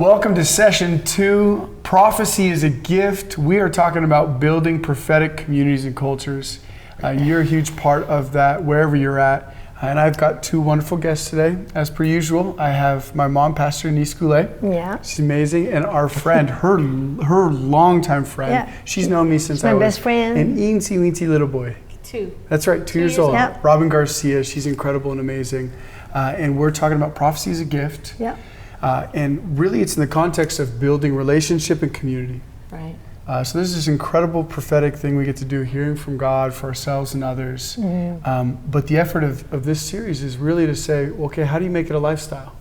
Welcome to session 2, Prophecy is a Gift. We are talking about building prophetic communities and cultures. You're a huge part of that wherever you're at. And I've got 2 wonderful guests today. As per usual, I have my mom, Pastor Denise Goulet. Yeah. She's amazing. And our friend, her longtime friend. Yeah. She's known me since I my was best friend. an eensy-weensy little boy. 2. That's right, 2 years old. Yeah. Robyn Garcia, she's incredible and amazing. And we're talking about prophecy as a gift. Yeah. And really it's in the context of building relationship and community. Right. So this is this incredible prophetic thing we get to do, hearing from God for ourselves and others. But the effort of this series is really to say, okay, how do you make it a lifestyle?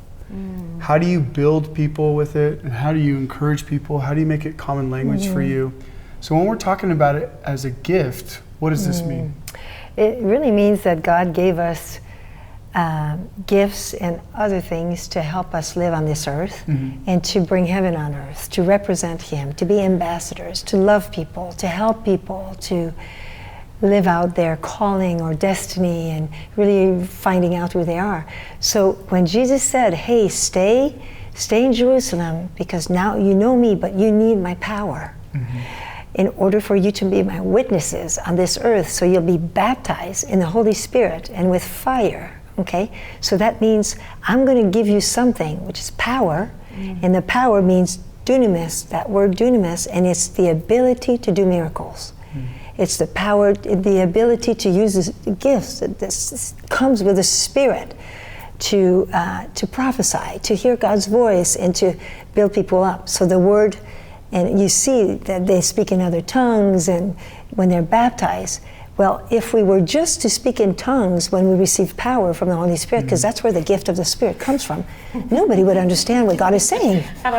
How do you build people with it? And how do you encourage people? How do you make it common language for you? So when we're talking about it as a gift, what does this mean? It really means that God gave us gifts and other things to help us live on this earth and to bring heaven on earth, to represent Him, to be ambassadors, to love people, to help people, to live out their calling or destiny and really finding out who they are. So when Jesus said, hey, stay in Jerusalem because now you know me, but you need my power in order for you to be my witnesses on this earth, so you'll be baptized in the Holy Spirit and with fire. Okay, so that means I'm going to give you something, which is power, and the power means dunamis, that word dunamis, and it's the ability to do miracles. It's the power, the ability to use the gifts. This comes with the Spirit to prophesy, to hear God's voice, and to build people up. So the word, and you see that they speak in other tongues, and when they're baptized. Well, if we were just to speak in tongues when we receive power from the Holy Spirit, because that's where the gift of the Spirit comes from, nobody would understand what God is saying. Do you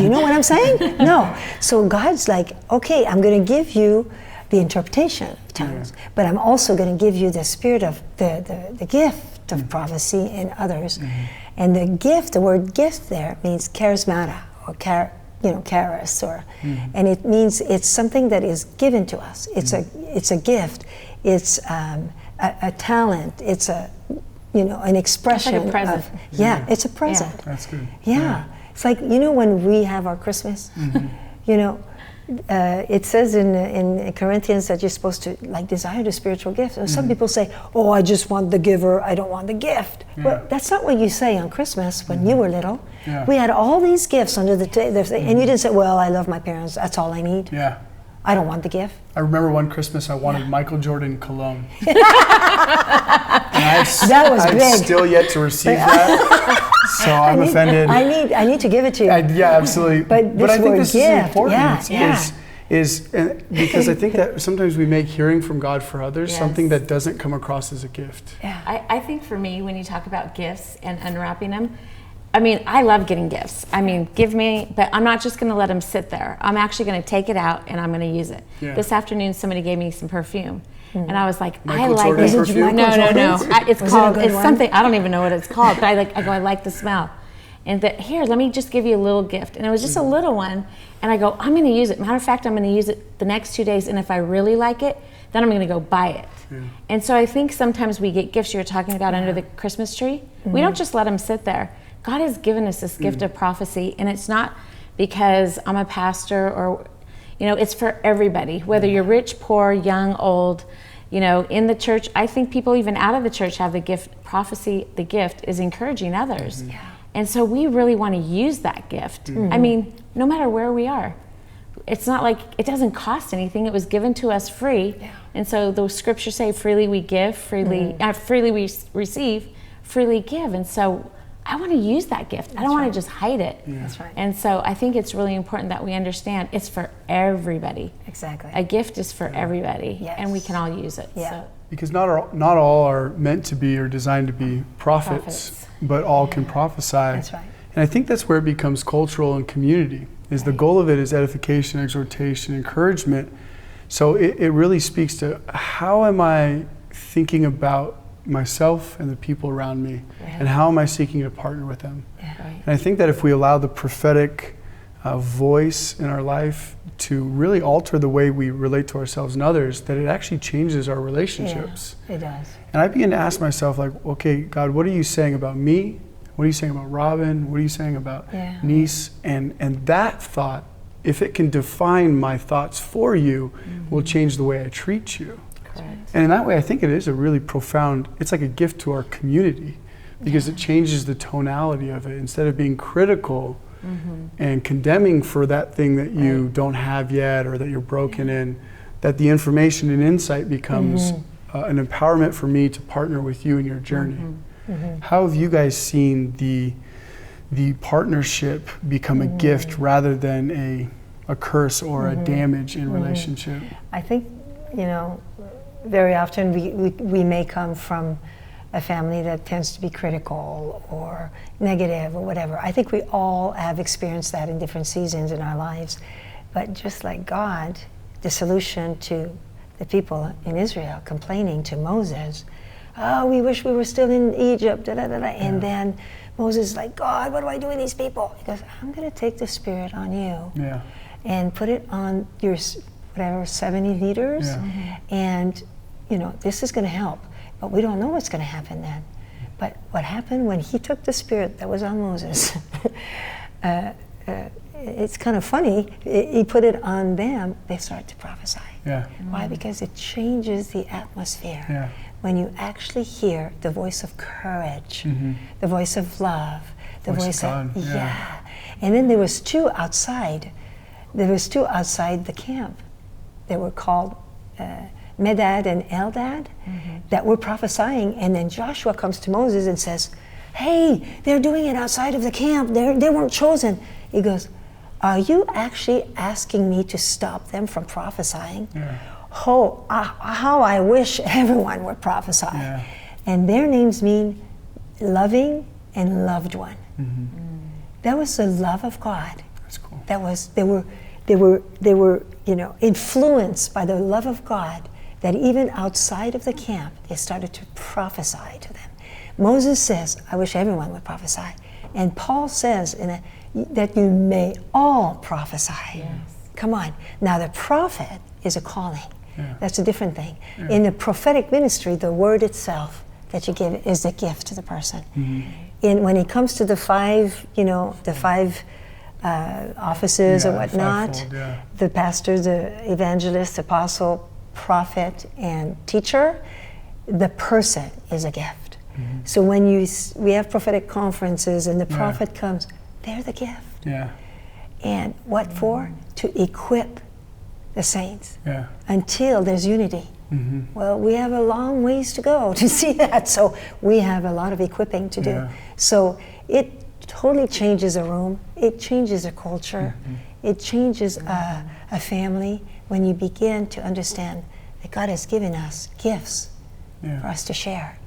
know what I'm saying? No. So God's like, okay, I'm going to give you the interpretation of tongues, but I'm also going to give you the spirit of the gift of prophecy in others. And the gift, the word gift there means charismata, or charis, or and it means it's something that is given to us. It's a gift. It's a talent. It's a an expression. It's like a present. It's a present. Yeah. That's good. Yeah. It's like when we have our Christmas. It says in Corinthians that you're supposed to desire the spiritual gift. And some people say, "Oh, I just want the giver. I don't want the gift." Well, that's not what you say on Christmas when you were little. Yeah. We had all these gifts under the table, and you didn't say, "Well, I love my parents. That's all I need. Yeah. I don't want the gift." I remember one Christmas I wanted Michael Jordan cologne. And That was big. I've still yet to receive that, so I'm offended. I need to give it to you. Yeah, absolutely. But I think word this gift, is important. yeah. Because I think that sometimes we make hearing from God for others Yes. something that doesn't come across as a gift. Yeah. I think for me, when you talk about gifts and unwrapping them, I love getting gifts. Give me, but I'm not just going to let them sit there. I'm actually going to take it out and I'm going to use it. Yeah. This afternoon, somebody gave me some perfume. And I was like, Michael I like Jordan it. perfume? No. It's Was called, it a good it's one? something, I don't even know what it's called, but I like the smell. And here, let me just give you a little gift. And it was just a little one. And I go, I'm going to use it. Matter of fact, I'm going to use it the next 2 days. And if I really like it, then I'm going to go buy it. Yeah. And so I think sometimes we get gifts you're talking about under the Christmas tree. We don't just let them sit there. God has given us this gift of prophecy. And it's not because I'm a pastor or, it's for everybody. Whether you're rich, poor, young, old, in the church. I think people even out of the church have the gift. Prophecy, the gift is encouraging others. And so we really want to use that gift. No matter where we are. It's not like, it doesn't cost anything. It was given to us free. And so the scriptures say, freely we give, freely we receive, freely give. And so I want to use that gift. I don't want to just hide it. That's right. And so I think it's really important that we understand it's for everybody. Exactly. A gift is for everybody. Yes. And we can all use it. Yeah. So. Because not all are meant to be or designed to be prophets. But all can prophesy. That's right. And I think that's where it becomes cultural and community. Is the goal of it is edification, exhortation, encouragement. So it really speaks to how am I thinking about myself and the people around me, and how am I seeking to partner with them? And I think that if we allow the prophetic voice in our life to really alter the way we relate to ourselves and others, that it actually changes our relationships. Yeah, it does. And I began to ask myself, like, okay, God, what are you saying about me? What are you saying about Robyn? What are you saying about Yeah. Niece? And that thought, if it can define my thoughts for you, will change the way I treat you. Correct. And in that way, I think it is a really profound, it's like a gift to our community, because it changes the tonality of it. Instead of being critical and condemning for that thing that you don't have yet or that you're broken in, that the information and insight becomes an empowerment for me to partner with you in your journey. How have you guys seen the partnership become a gift rather than a curse or a damage in relationship? I think, very often we may come from a family that tends to be critical or negative or whatever. I think we all have experienced that in different seasons in our lives. But just like God, the solution to the people in Israel complaining to Moses, oh, we wish we were still in Egypt, da, da, da, da. And then Moses is like, God, what do I do with these people? He goes, I'm going to take the Spirit on you and put it on your, 70 leaders. And, this is going to help. But we don't know what's going to happen then. But what happened when he took the Spirit that was on Moses, it's kind of funny, he put it on them, they start to prophesy. Why? Because it changes the atmosphere. When you actually hear the voice of courage, the voice of love, the voice of God. And then there was two outside. There was two outside the camp. They were called Medad and Eldad that were prophesying. And then Joshua comes to Moses and says, hey, they're doing it outside of the camp. They weren't chosen. He goes, are you actually asking me to stop them from prophesying? How I wish everyone would prophesy. And their names mean loving and loved one. That was the love of God. That's cool. That was they were influenced by the love of God, that even outside of the camp they started to prophesy to them. Moses says, I wish everyone would prophesy. And Paul says that you may all prophesy. Come on. Now the prophet is a calling. That's a different thing. In the prophetic ministry, the word itself that you give is the gift to the person. When it comes to the five offices or whatnot, fivefold, the pastor, the evangelist, apostle, prophet, and teacher, the person is a gift. So when we have prophetic conferences and the prophet comes, they're the gift. And what for? To equip the saints until there's unity. Well, we have a long ways to go to see that, so we have a lot of equipping to do. So it totally changes a room, it changes a culture, it changes a family when you begin to understand that God has given us gifts for us to share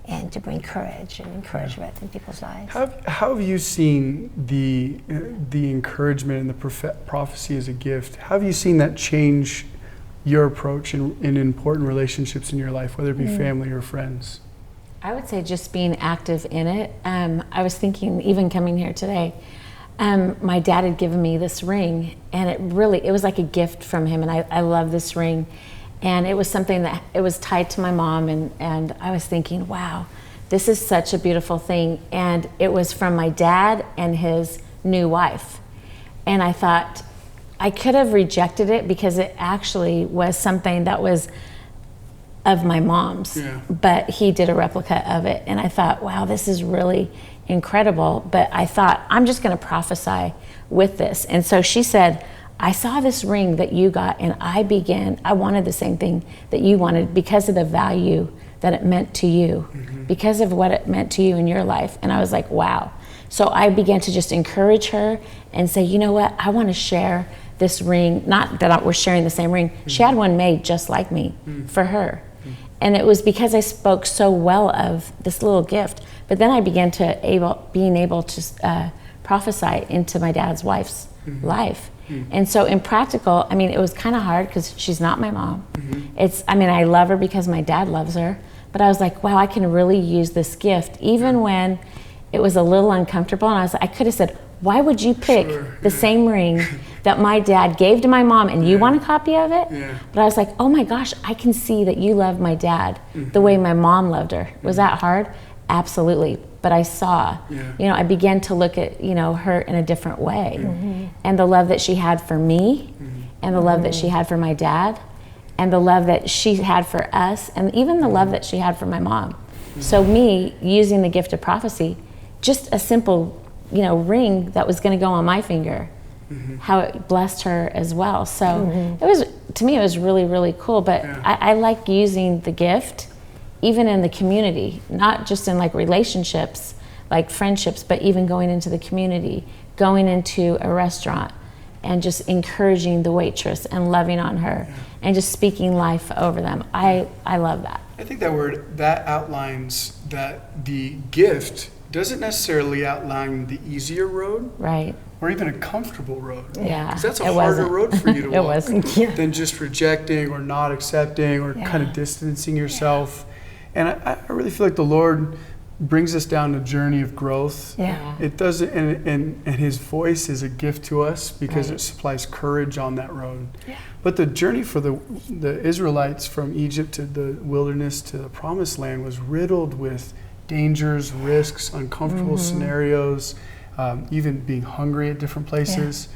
and to bring courage and encouragement in people's lives. How have you seen the encouragement and the prophecy as a gift? How have you seen that change your approach in important relationships in your life, whether it be family or friends? I would say just being active in it. I was thinking, even coming here today, my dad had given me this ring, and it was like a gift from him, and I love this ring. And it was something that it was tied to my mom, and I was thinking, wow, this is such a beautiful thing. And it was from my dad and his new wife. And I thought, I could have rejected it because it actually was something that was of my mom's, but he did a replica of it. And I thought, wow, this is really incredible. But I thought, I'm just going to prophesy with this. And so she said, I saw this ring that you got, and I wanted the same thing that you wanted because of the value that it meant to you, because of what it meant to you in your life. And I was like, wow. So I began to just encourage her and say, you know what, I want to share this ring. Not that we're sharing the same ring. She had one made just like me for her. And it was because I spoke so well of this little gift. But then I began being able to prophesy into my dad's wife's life. And so in practical, it was kind of hard because she's not my mom. I love her because my dad loves her. But I was like, wow, I can really use this gift, even when it was a little uncomfortable. And I could have said, why would you pick the same ring that my dad gave to my mom and you want a copy of it? But I was like, oh my gosh, I can see that you love my dad the way my mom loved her. Was that hard? Absolutely. But I saw, I began to look at, her in a different way. And the love that she had for me, and the love that she had for my dad, and the love that she had for us, and even the love that she had for my mom. So me using the gift of prophecy, just a simple, ring that was going to go on my finger, how it blessed her as well. So to me, it was really, really cool. But I like using the gift even in the community, not just in like relationships, like friendships, but even going into the community, going into a restaurant and just encouraging the waitress and loving on her and just speaking life over them. I love that. I think that outlines that the gift doesn't necessarily outline the easier road. Right. Or even a comfortable road. Yeah. Because that's a harder road for you to It walk wasn't. than just rejecting or not accepting or kind of distancing yourself. And I really feel like the Lord brings us down a journey of growth. Yeah. It doesn't, and His voice is a gift to us because it supplies courage on that road. Yeah. But the journey for the Israelites from Egypt to the wilderness to the Promised Land was riddled with dangers, risks, uncomfortable scenarios, even being hungry at different places. Yeah.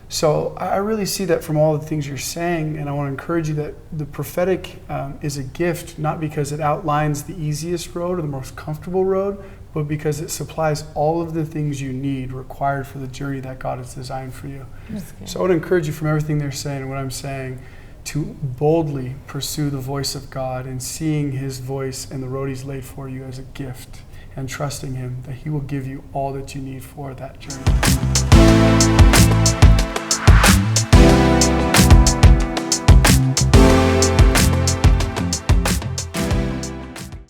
So I really see that from all the things you're saying, and I want to encourage you that the prophetic is a gift, not because it outlines the easiest road or the most comfortable road, but because it supplies all of the things you need required for the journey that God has designed for you. So I would encourage you from everything they're saying and what I'm saying to boldly pursue the voice of God and seeing His voice and the road He's laid for you as a gift and trusting Him that He will give you all that you need for that journey.